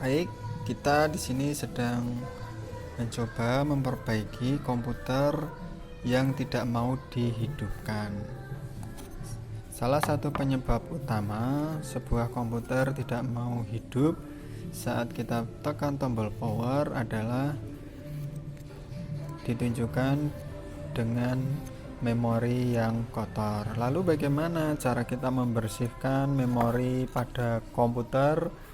Baik, kita di sini sedang mencoba memperbaiki komputer yang tidak mau dihidupkan. Salah satu penyebab utama sebuah komputer tidak mau hidup saat kita tekan tombol power adalah ditunjukkan dengan memori yang kotor. Lalu bagaimana cara kita membersihkan memori pada komputer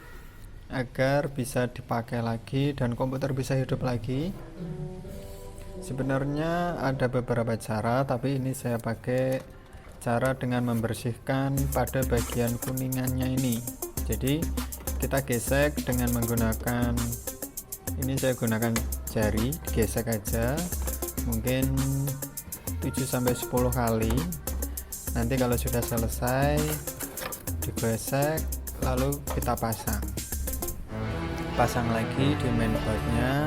agar bisa dipakai lagi dan komputer bisa hidup lagi? Sebenarnya ada beberapa cara, tapi ini saya pakai cara dengan membersihkan pada bagian kuningannya ini. Jadi kita gesek dengan menggunakan, ini saya gunakan jari, gesek aja mungkin 7-10 kali. Nanti kalau sudah selesai digesek, lalu kita pasang lagi di mainboardnya,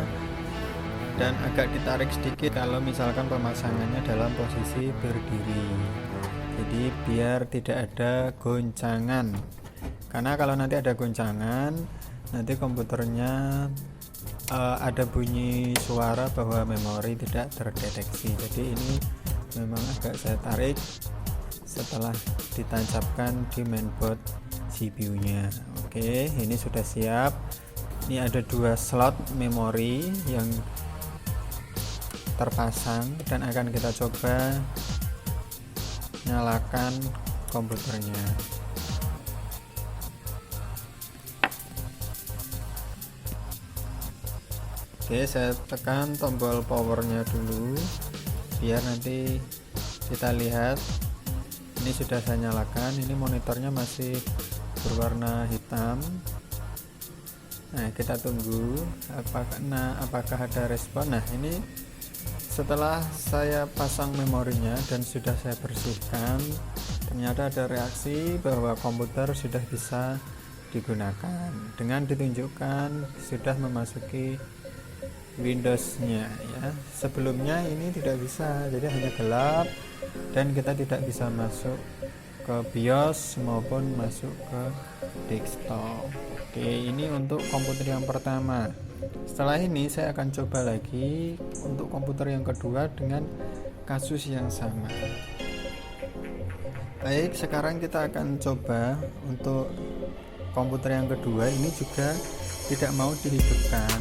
dan agak ditarik sedikit kalau misalkan pemasangannya dalam posisi berdiri, jadi biar tidak ada goncangan, karena kalau nanti ada goncangan nanti komputernya ada bunyi suara bahwa memori tidak terdeteksi. Jadi ini memang agak saya tarik setelah ditancapkan di mainboard CPU nya. Oke, ini sudah siap. Ini ada 2 slot memori yang terpasang dan akan kita coba nyalakan komputernya. Oke, saya tekan tombol powernya dulu biar nanti kita lihat. Ini sudah saya nyalakan. Ini monitornya masih berwarna hitam. Nah, kita tunggu apakah ada respon. Nah, ini setelah saya pasang memorinya dan sudah saya bersihkan, ternyata ada reaksi bahwa komputer sudah bisa digunakan dengan ditunjukkan sudah memasuki Windows-nya ya. Sebelumnya ini tidak bisa, jadi hanya gelap dan kita tidak bisa masuk ke BIOS maupun masuk ke desktop. Oke, ini untuk komputer yang pertama. Setelah ini saya akan coba lagi untuk komputer yang kedua dengan kasus yang sama. Baik, sekarang kita akan coba untuk komputer yang kedua. Ini juga tidak mau dihidupkan.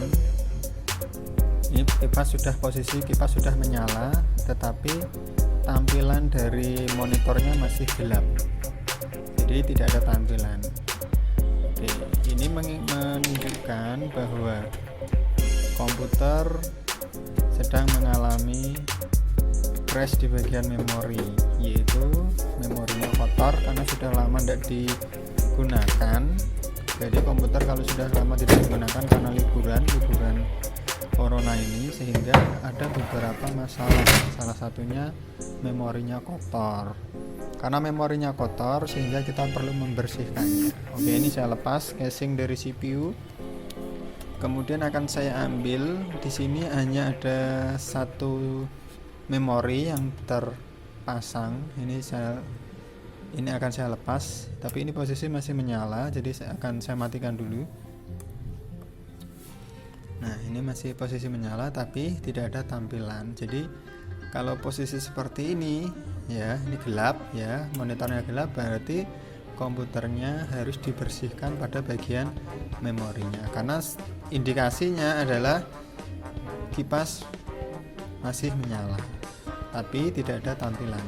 Ini posisi kipas sudah menyala, tetapi tampilan dari monitornya masih gelap, jadi tidak ada tampilan. Oke, ini menunjukkan bahwa komputer sedang mengalami crash di bagian memori, yaitu memorinya kotor karena sudah lama tidak digunakan. Jadi komputer kalau sudah lama tidak digunakan karena liburan corona ini, sehingga ada beberapa masalah. Salah satunya memorinya kotor. Karena memorinya kotor sehingga kita perlu membersihkannya. Oke, ini saya lepas casing dari CPU. Kemudian akan saya ambil, di sini hanya ada satu memori yang terpasang. Ini akan saya lepas, tapi ini posisi masih menyala, jadi akan saya matikan dulu. Nah, ini masih posisi menyala tapi tidak ada tampilan. Jadi kalau posisi seperti ini ya, ini gelap ya, monitornya gelap, berarti komputernya harus dibersihkan pada bagian memorinya, karena indikasinya adalah kipas masih menyala tapi tidak ada tampilan.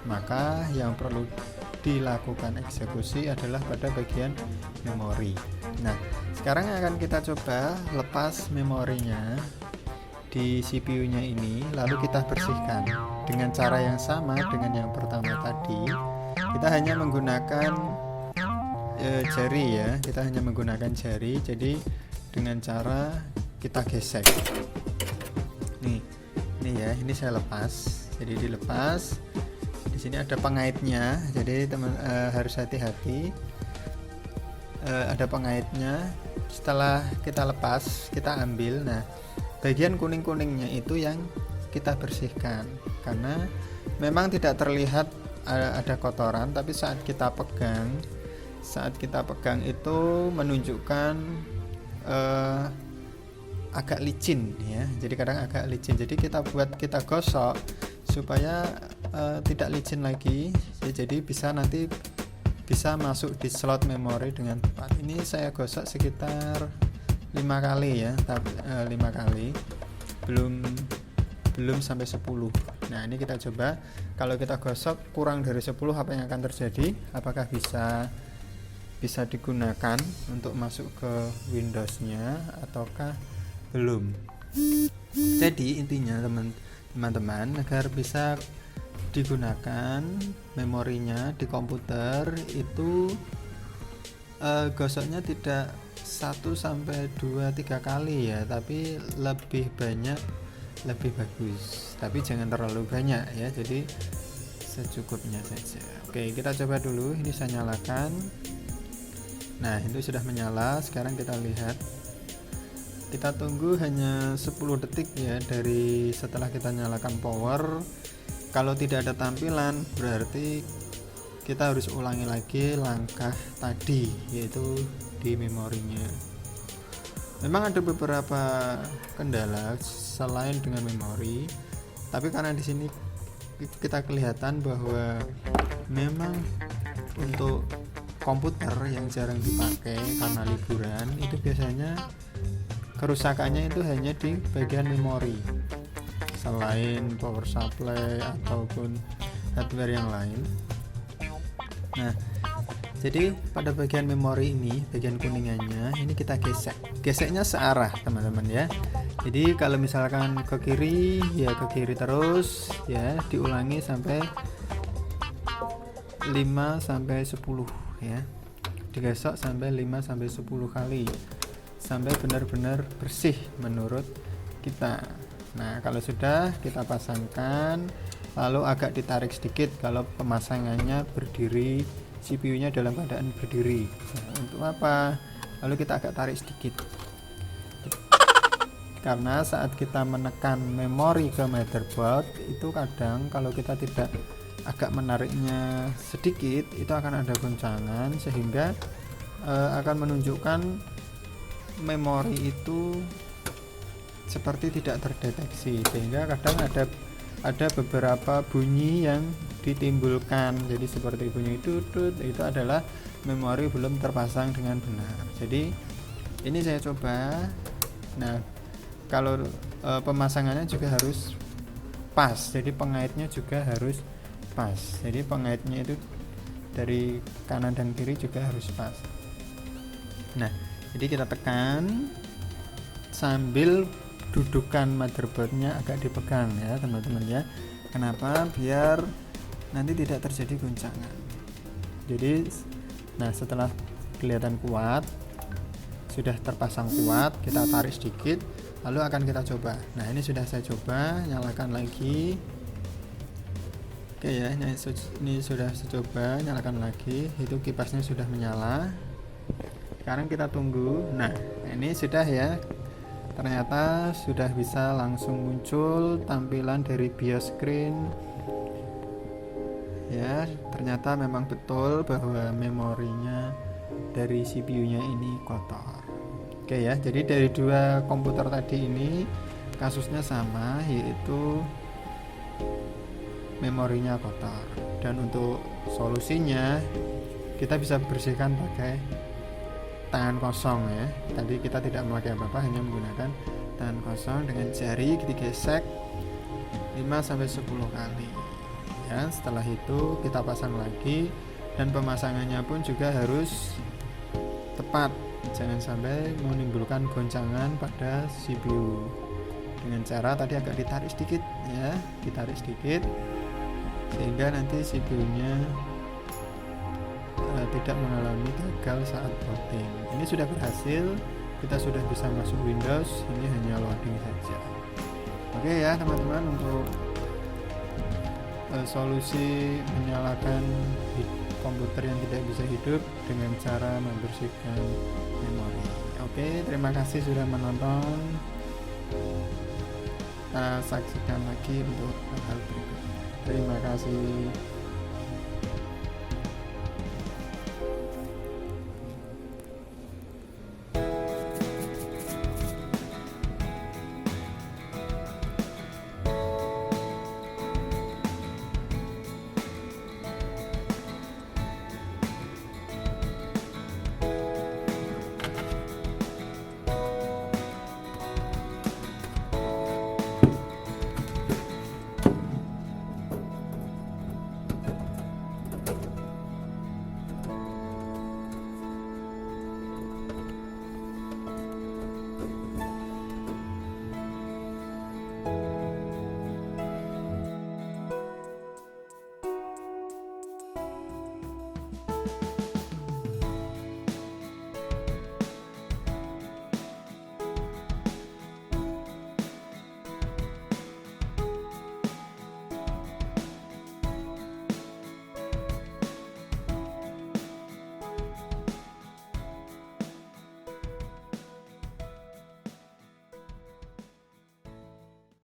Maka yang perlu dilakukan eksekusi adalah pada bagian memori. Nah, sekarang akan kita coba lepas memorinya di CPU nya ini, lalu kita bersihkan dengan cara yang sama dengan yang pertama tadi. Kita hanya menggunakan jari ya, kita hanya menggunakan jari. Jadi dengan cara kita gesek. Nih ya, ini saya lepas. Jadi dilepas. Di sini ada pengaitnya, jadi harus hati-hati. Ada pengaitnya. Setelah kita lepas, kita ambil. Nah, bagian kuning-kuningnya itu yang kita bersihkan, karena memang tidak terlihat ada kotoran, tapi saat kita pegang itu menunjukkan eh, agak licin ya, jadi kadang agak licin, jadi kita gosok supaya tidak licin lagi ya, jadi nanti bisa masuk di slot memori dengan tepat. Ini saya gosok sekitar 5 kali ya, 5 kali, belum sampai 10. Nah ini kita coba, kalau kita gosok kurang dari 10 apa yang akan terjadi, apakah bisa digunakan untuk masuk ke Windows-nya ataukah belum. Jadi intinya teman-teman, agar bisa digunakan memorinya di komputer itu gosoknya tidak 1 sampai 2-3 kali ya, tapi lebih banyak lebih bagus, tapi jangan terlalu banyak ya, jadi secukupnya saja. Oke, kita coba dulu, ini saya nyalakan. Nah itu sudah menyala. Sekarang kita lihat, kita tunggu hanya 10 detik ya dari setelah kita nyalakan power. Kalau tidak ada tampilan berarti kita harus ulangi lagi langkah tadi, yaitu di memorinya. Memang ada beberapa kendala selain dengan memori, tapi karena di sini kita kelihatan bahwa memang untuk komputer yang jarang dipakai karena liburan itu biasanya kerusakannya itu hanya di bagian memori, selain power supply ataupun hardware yang lain. Nah jadi pada bagian memori ini, bagian kuningannya ini kita geseknya searah teman-teman ya. Jadi kalau misalkan ke kiri ya ke kiri terus ya, diulangi sampai 5 sampai 10 ya, digesok sampai 5 sampai 10 kali sampai benar-benar bersih menurut kita. Nah kalau sudah, kita pasangkan, lalu agak ditarik sedikit kalau pemasangannya berdiri, CPU-nya dalam keadaan berdiri. Nah, untuk apa? Lalu kita agak tarik sedikit, karena saat kita menekan memori ke motherboard itu kadang kalau kita tidak agak menariknya sedikit, itu akan ada goncangan sehingga akan menunjukkan memori itu seperti tidak terdeteksi, sehingga kadang ada beberapa bunyi yang ditimbulkan. Jadi seperti bunyi tutut, itu adalah memori belum terpasang dengan benar. Jadi ini saya coba. Nah kalau pemasangannya juga harus pas, jadi pengaitnya juga harus pas, jadi pengaitnya itu dari kanan dan kiri juga harus pas. Nah jadi kita tekan sambil dudukan motherboardnya agak dipegang ya teman-teman ya. Kenapa? Biar nanti tidak terjadi goncangan. Jadi nah setelah kelihatan kuat, sudah terpasang kuat, kita tarik sedikit, lalu akan kita coba. Nah ini sudah saya coba, nyalakan lagi. Oke ya, ini sudah saya coba, nyalakan lagi, itu kipasnya sudah menyala. Sekarang kita tunggu. Nah ini sudah ya, ternyata sudah bisa langsung muncul tampilan dari BIOS screen ya. Ternyata memang betul bahwa memorinya dari CPU-nya ini kotor. Oke ya, jadi dari dua komputer tadi ini kasusnya sama, yaitu memorinya kotor. Dan untuk solusinya kita bisa bersihkan pakai tangan kosong ya. Tadi kita tidak memakai apa-apa, hanya menggunakan tangan kosong, dengan jari digesek 5-10 kali ya. Setelah itu kita pasang lagi, dan pemasangannya pun juga harus tepat, jangan sampai menimbulkan goncangan pada CPU. Dengan cara tadi agak ditarik sedikit ya, ditarik sedikit sehingga nanti CPU-nya tidak mengalami gagal saat booting. Ini sudah berhasil, kita sudah bisa masuk Windows, ini hanya loading saja. Oke ya teman-teman, untuk solusi menyalakan komputer yang tidak bisa hidup dengan cara membersihkan memori. Oke, terima kasih sudah menonton. Kita saksikan lagi untuk hal berikutnya. Terima kasih.